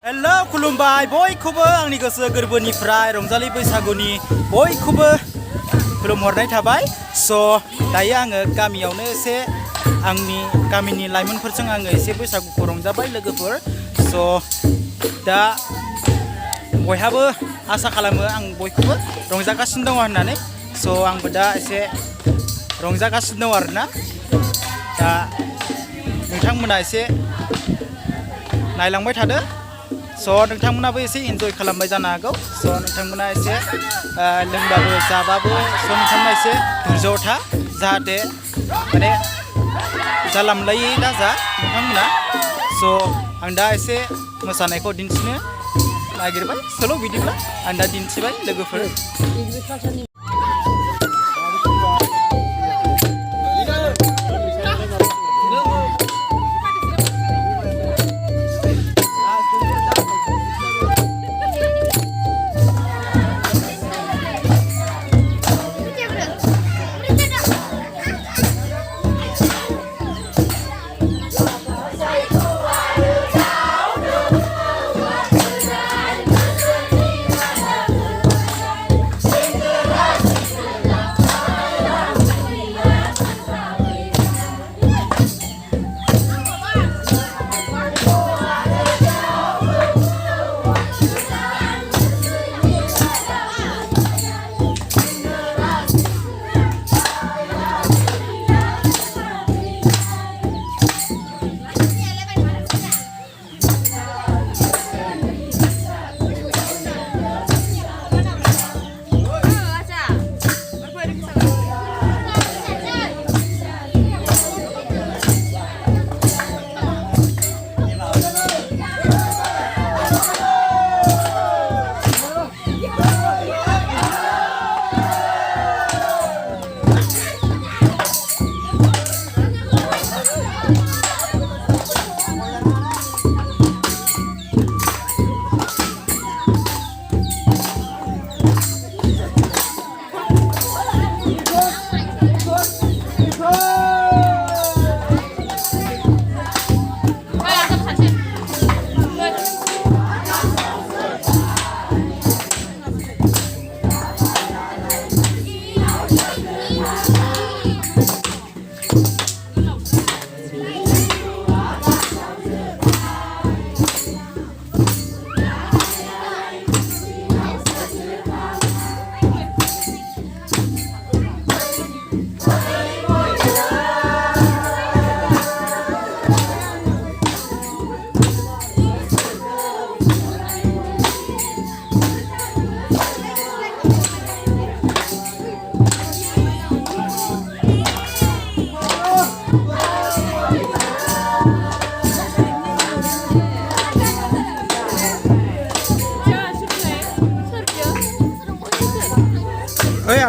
Hello खुलुमबाय बयखौबो आंनि गोसो गोरबोनिफ्राय रंजालि बैसागुनि बयखौबो खुलुमहरनाय थाबाय। स' दायो आङो गामियावनो एसे आंनि गामिनि लाइमोनफोरजों आङो एसे बैसागुखौ रंजाबाय लोगोफोर। स' दा बयहाबो आसा खालामो आं बयखौबो रंजागासिनो दङ होननानै। स' आंबो दा एसे रंजागासिनो दङ आरोना। दा नोंथांमोना एसे नायलांबाय थादो। स' नोंथांमोनाबो एसे इन्जय खालामबाय जानो हागौ। स' नोंथांमोना एसे लोंबाबो जाबाबो स' नोंथांमोना एसे धैर्यआव था जाहाथे माने जाला मोनलायै दाजा नोंथांमोना। स' आं दा एसे मोसानायखौ दिन्थिनो नागिरबाय। सल' बिदिब्ला आं दा दिन्थिबाय लोगोफोर।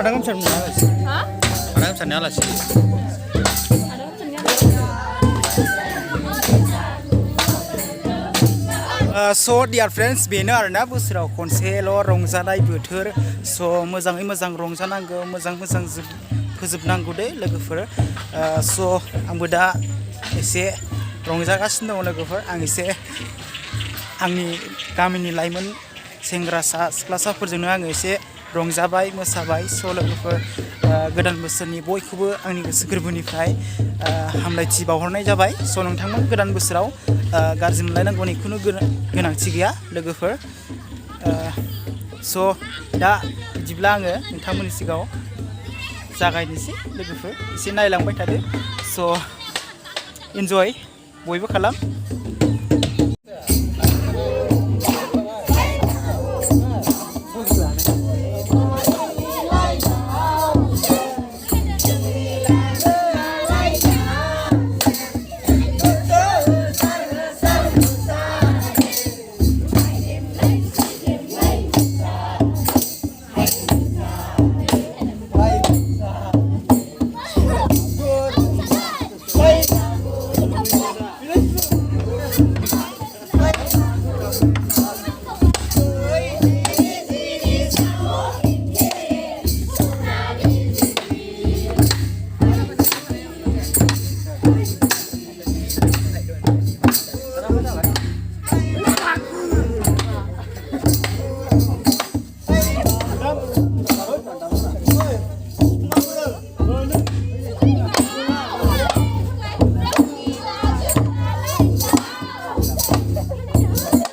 Ada kan alas. Hah? Ada kan alas. So dear friends, बेनो आरोना बोसोराव खनसेल' रंजानाय बोथोर। स' मोजाङै मोजां रंजानांगौ, मोजां फोजोबनांगौ दे लोगोफोर। स' आंबो दा एसे रंजागासिनो दङ लोगोफोर। आं एसे आंनि गामिनि लाइमोन सेंग्रासा सिख्लासाफोरजोंनो आङो एसे रंजाबाय मोसाबाय। स' लोगोफोर गोदान बोसोरनि बयखौबो आंनि गोसो गोरबोनिफ्राय हामलायथि बावहरनाय जाबाय। स' नोंथांमोन गोदान बोसोराव गाज्रि मोनलायनांगौनि खुनु गोनांथि गैया लोगोफोर। स' दा बिदिब्ला आङो नोंथांमोननि सिगाङाव जागायनोसै लोगोफोर। एसे नायलांबाय थादो। स' इन्जय बयबो खालाम।